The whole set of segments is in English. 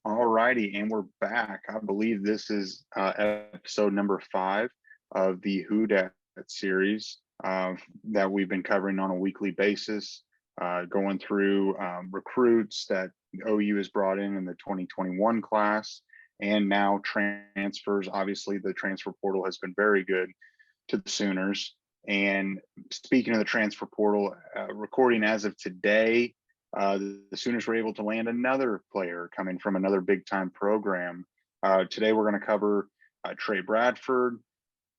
All righty, and we're back. I believe this is episode number 5 of the Who Dat series that we've been covering on a weekly basis, going through recruits that OU has brought in the 2021 class, and now transfers. Obviously, the transfer portal has been very good to the Sooners. And speaking of the transfer portal, recording as of today, the Sooners were able to land another player coming from another big time program. Today, we're going to cover Tre Bradford.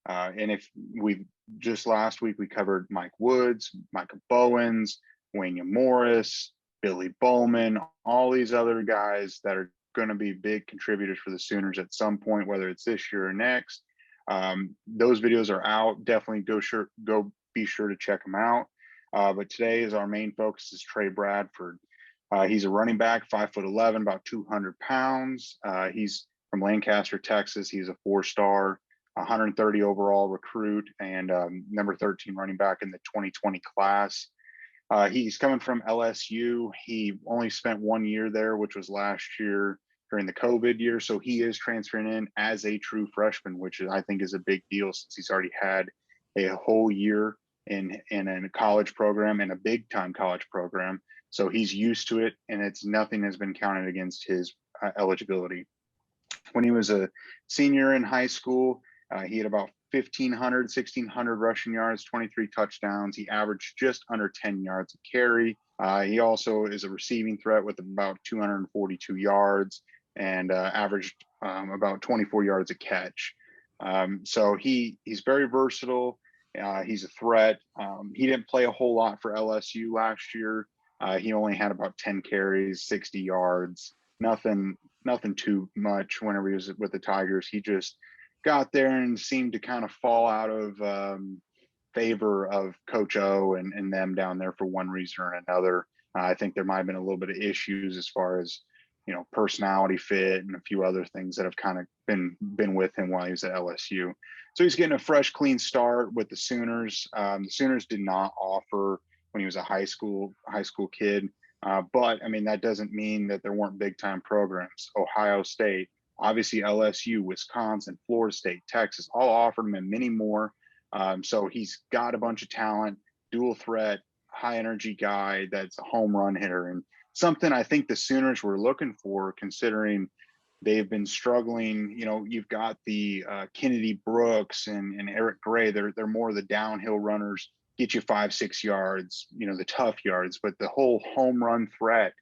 And if we just last week, we covered Mike Woods, Micah Bowens, Wayne Morris, Billy Bowman, all these other guys that are going to be big contributors for the Sooners at some point, whether it's this year or next. Those videos are out. Definitely go be sure to check them out. But today is our main focus is Tre Bradford. He's a running back, 5'11", about 200 pounds. He's from Lancaster, Texas. He's a 4-star, 130 overall recruit, and number 13 running back in the 2020 class. He's coming from LSU. He only spent 1 year there, which was last year during the COVID year. So he is transferring in as a true freshman, which I think is a big deal since he's already had a whole year in a college program and a big time college program. So he's used to it, and nothing has been counted against his eligibility. When he was a senior in high school, he had about 1,600 rushing yards, 23 touchdowns. He averaged just under 10 yards a carry. He also is a receiving threat with about 242 yards and averaged about 24 yards a catch. So he's very versatile. He's a threat. He didn't play a whole lot for LSU last year. He only had about 10 carries, 60 yards, nothing too much whenever he was with the Tigers. He just got there and seemed to kind of fall out of favor of Coach O and them down there for one reason or another. I think there might have been a little bit of issues as far as, personality fit and a few other things that have kind of been with him while he was at LSU. So he's getting a fresh, clean start with the Sooners. The Sooners did not offer when he was a high school kid. But I mean, that doesn't mean that there weren't big time programs. Ohio State, obviously LSU, Wisconsin, Florida State, Texas, all offered him and many more. So he's got a bunch of talent, dual threat, high energy guy that's a home run hitter, and something I think the Sooners were looking for, considering they've been struggling. You've got the Kennedy Brooks and Eric Gray. They're more of the downhill runners, get you 5-6 yards, the tough yards, but the whole home run threat,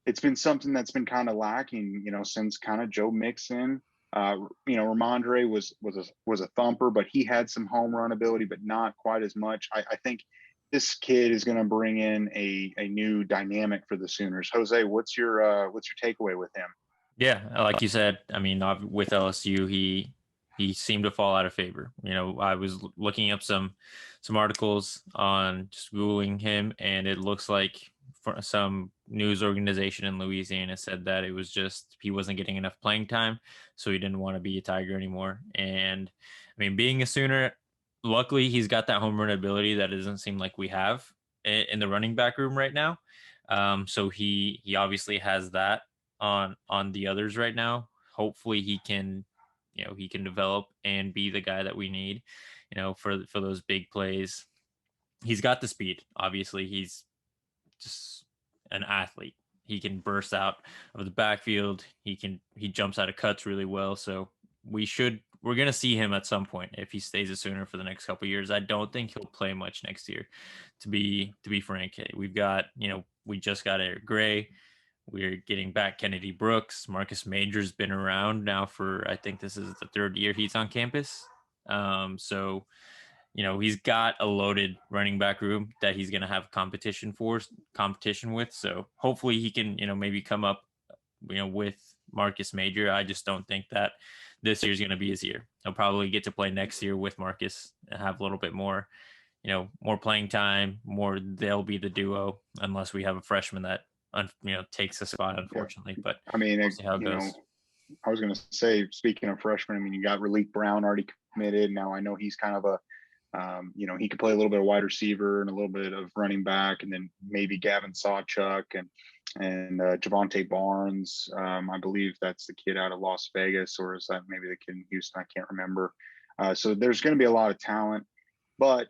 it's been something that's been kind of lacking, since kind of Joe Mixon. Ramondre was a thumper, but he had some home run ability, but not quite as much. I think this kid is going to bring in a new dynamic for the Sooners. Jose, what's your takeaway with him? Yeah, like you said, I mean, with LSU, he seemed to fall out of favor. I was looking up some articles on just Googling him, and it looks like some news organization in Louisiana said that it was just he wasn't getting enough playing time, so he didn't want to be a Tiger anymore. And I mean, being a Sooner, luckily he's got that home run ability that doesn't seem like we have in the running back room right now. So he obviously has that on the others right now. Hopefully he can develop and be the guy that we need, for those big plays. He's got the speed. Obviously, he's just an athlete. He can burst out of the backfield. He jumps out of cuts really well. So we're going to see him at some point if he stays a Sooner for the next couple of years. I don't think he'll play much next year, to be frank. We've got, we just got Eric Gray. We're getting back Kennedy Brooks. Marcus Major's been around now for, I think this is the 3rd year he's on campus. So, he's got a loaded running back room that he's going to have competition with. So hopefully he can, maybe come up, with Marcus Major. I just don't think that this year's going to be his year. He'll probably get to play next year with Marcus and have a little bit more, more playing time, they'll be the duo, unless we have a freshman that takes a spot, unfortunately. Yeah. But I mean, we'll see how it goes. I was going to say, speaking of freshmen, I mean, you got Relief Brown already committed. Now I know he's kind of He could play a little bit of wide receiver and a little bit of running back, and then maybe Gavin Sawchuk and Javante Barnes. I believe that's the kid out of Las Vegas, or is that maybe the kid in Houston? I can't remember. So there's going to be a lot of talent. But,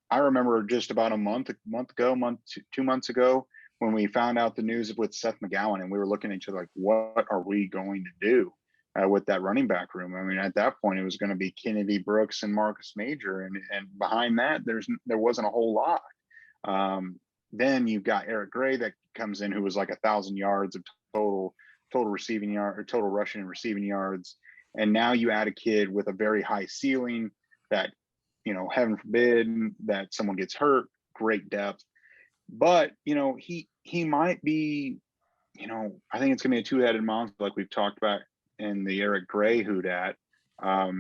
I remember just about a month ago, 2 months ago, when we found out the news with Seth McGowan, and we were looking at each other like, what are we going to do with that running back room? I mean, at that point, it was going to be Kennedy Brooks and Marcus Major. And behind that, there wasn't a whole lot. Then you've got Eric Gray that comes in, who was like 1,000 yards of total receiving yard, or total rushing and receiving yards. And now you add a kid with a very high ceiling that, heaven forbid that someone gets hurt, great depth. But, he might be, I think it's going to be a two-headed monster like we've talked about in the Eric Gray Who-Dat. I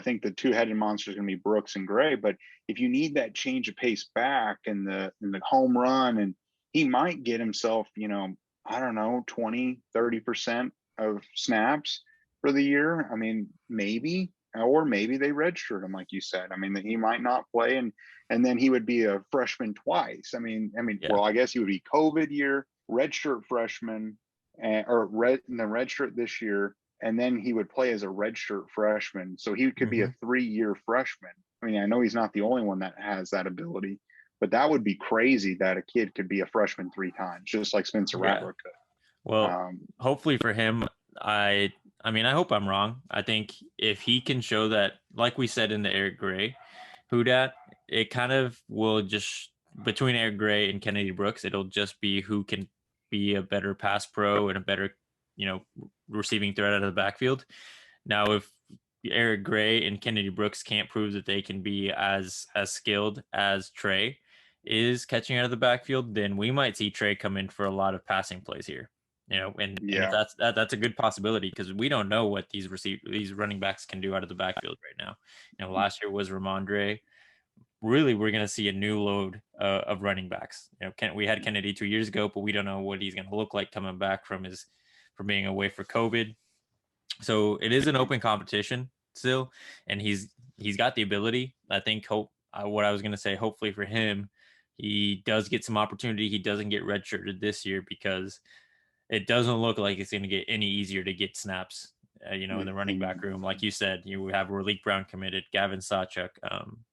think the two-headed monster is going to be Brooks and Gray. But if you need that change of pace back and the home run, and he might get himself, I don't know, 20, 30% of snaps for the year. I mean, maybe, or maybe they redshirt him, like you said. I mean, he might not play, and then he would be a freshman twice. Yeah. Well, I guess he would be COVID year, redshirt freshman, and the redshirt this year, and then he would play as a redshirt freshman. So he could be a 3-year freshman. I mean, I know he's not the only one that has that ability, but that would be crazy that a kid could be a freshman 3 times, just like Spencer Rattler could. Well, hopefully for him, I hope I'm wrong. I think if he can show that, like we said in the Eric Gray Who-Dat, it kind of will just, between Eric Gray and Kennedy Brooks, it'll just be who can be a better pass pro and a better, receiving threat out of the backfield. Now, if Eric Gray and Kennedy Brooks can't prove that they can be as skilled as Tre is catching out of the backfield, then we might see Tre come in for a lot of passing plays here. And if that's a good possibility, because we don't know what these running backs can do out of the backfield right now. Last year was Ramondre. Really, we're going to see a new load of running backs. We had Kennedy 2 years ago, but we don't know what he's going to look like coming back from being away for COVID. So it is an open competition still, and he's got the ability. I think what I was going to say, hopefully for him, he does get some opportunity. He doesn't get redshirted this year, because it doesn't look like it's going to get any easier to get snaps, in the running back room. Like you said, you have Raleek Brown committed, Gavin Sawchuk,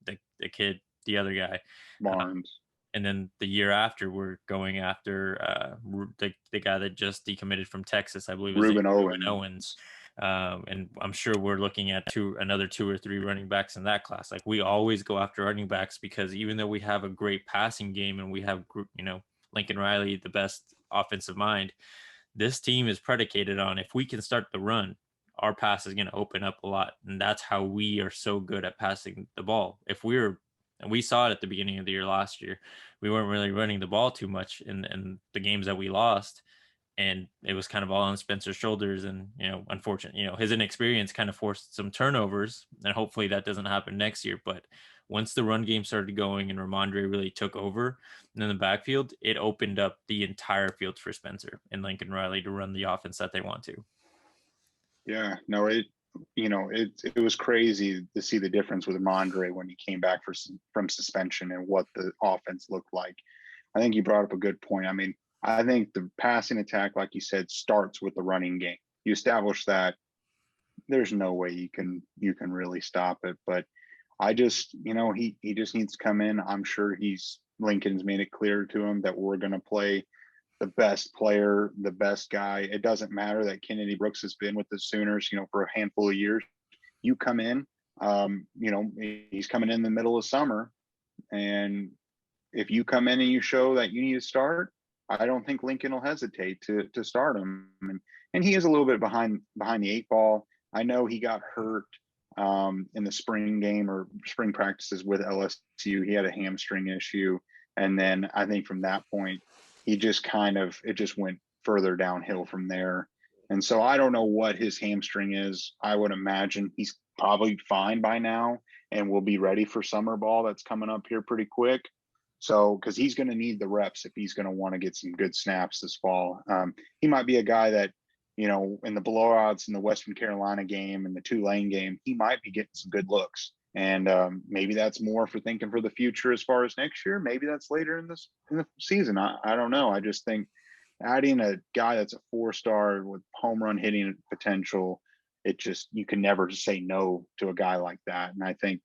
the kid, the other guy, Barnes. And then the year after, we're going after the guy that just decommitted from Texas, I believe, Ruben Owens. And I'm sure we're looking at another 2 or 3 running backs in that class. Like, we always go after running backs, because even though we have a great passing game and we have, Lincoln Riley, the best offensive mind, this team is predicated on, if we can start the run, our pass is going to open up a lot. And that's how we are so good at passing the ball. And we saw it at the beginning of the year last year, we weren't really running the ball too much in the games that we lost. And it was kind of all on Spencer's shoulders. And, unfortunately, his inexperience kind of forced some turnovers, and hopefully that doesn't happen next year. But once the run game started going and Ramondre really took over in the backfield, it opened up the entire field for Spencer and Lincoln Riley to run the offense that they want to. Yeah, no, it was crazy to see the difference with Ramondre when he came back from suspension and what the offense looked like. I think you brought up a good point. I mean, I think the passing attack, like you said, starts with the running game. You establish that, there's no way you can really stop it. But I just, he just needs to come in. I'm sure Lincoln's made it clear to him that we're going to play the best player, the best guy. It doesn't matter that Kennedy Brooks has been with the Sooners, for a handful of years. You come in, he's coming in the middle of summer, and if you come in and you show that you need to start, I don't think Lincoln will hesitate to start him. And he is a little bit behind the 8 ball. I know he got hurt in the spring game or spring practices with LSU. He had a hamstring issue, and then I think from that point, it just went further downhill from there. And so I don't know what his hamstring is. I would imagine he's probably fine by now and will be ready for summer ball that's coming up here pretty quick. So, because he's going to need the reps if he's going to want to get some good snaps this fall. He might be a guy that, in the blowouts in the Western Carolina game and the Tulane game, he might be getting some good looks. And maybe that's more for thinking for the future as far as next year. Maybe that's later in the season. I don't know. I just think adding a guy that's a 4-star with home run hitting potential, you can never say no to a guy like that. And I think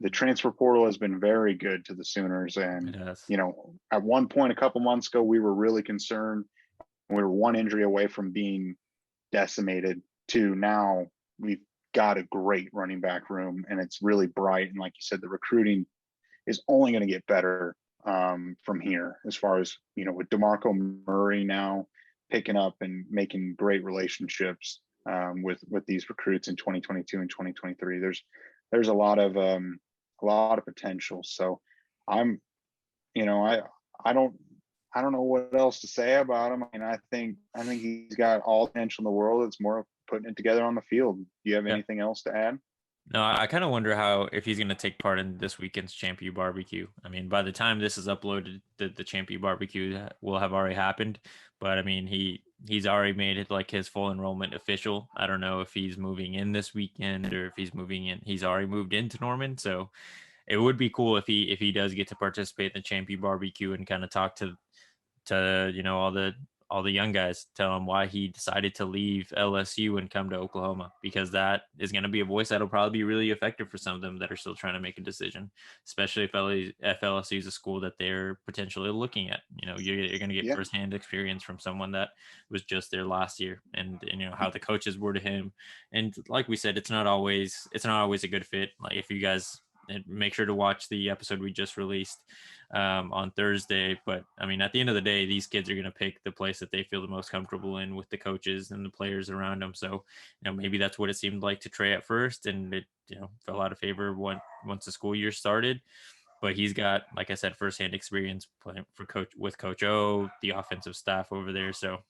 the transfer portal has been very good to the Sooners. It And, has. at one point a couple months ago, we were really concerned. We were one injury away from being decimated, to now we've got a great running back room, and it's really bright. And like you said, the recruiting is only going to get better from here, as far as, with DeMarco Murray now picking up and making great relationships with these recruits in 2022 and 2023. There's a lot of potential. So I'm, I don't I don't know what else to say about him. I mean, I think he's got all the potential in the world. It's more of putting it together on the field. Do you have Yeah. anything else to add? No, I kind of wonder if he's going to take part in this weekend's Champion Barbecue. I mean, by the time this is uploaded, the Champion Barbecue will have already happened. But I mean, he's already made it like his full enrollment official. I don't know if he's moving in this weekend or if he's moving in. He's already moved into Norman, so it would be cool if he does get to participate in the Champion Barbecue and kind of talk to all the young guys, tell them why he decided to leave LSU and come to Oklahoma, because that is going to be a voice that'll probably be really effective for some of them that are still trying to make a decision, especially if LSU is a school that they're potentially looking at. You're going to get Yeah, firsthand experience from someone that was just there last year, and how the coaches were to him. And like we said, it's not always a good fit. Like, if you guys, and make sure to watch the episode we just released on Thursday. But I mean, at the end of the day, these kids are going to pick the place that they feel the most comfortable in with the coaches and the players around them. So, maybe that's what it seemed like to Trey at first, and it, fell out of favor once the school year started. But he's got, like I said, firsthand experience playing with Coach O, the offensive staff over there. So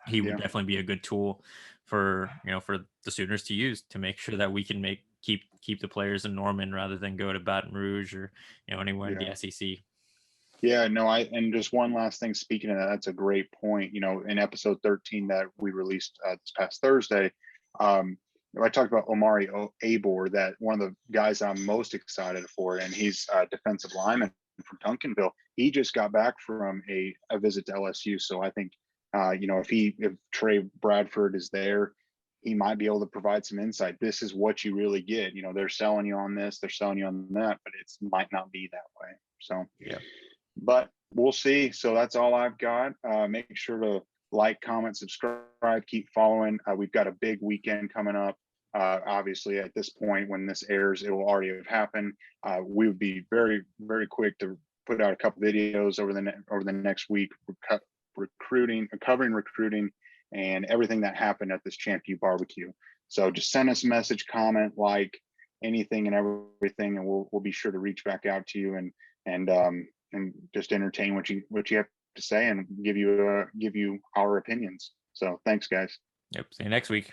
he would yeah, definitely be a good tool for the Sooners to use to make sure that we can keep the players in Norman rather than go to Baton Rouge or anywhere in the yeah. SEC. Yeah, no, and just one last thing. Speaking of that, that's a great point. In episode 13 that we released this past Thursday, I talked about Omari Abor, that one of the guys I'm most excited for, and he's a defensive lineman from Duncanville. He just got back from a visit to LSU, so I think, if Tre Bradford is there, he might be able to provide some insight. This is what you really get. They're selling you on this, they're selling you on that, but it might not be that way. So. Yeah. But we'll see. So that's all I've got. Make sure to like, comment, subscribe, keep following. We've got a big weekend coming up. Obviously, at this point, when this airs, it will already have happened. We would be very, very quick to put out a couple videos over the next week, covering recruiting and everything that happened at this Champion Barbecue. So just send us a message, comment, like, anything and everything, and we'll be sure to reach back out to you and just entertain what you have to say and give you our opinions. So thanks, guys. Yep. See you next week.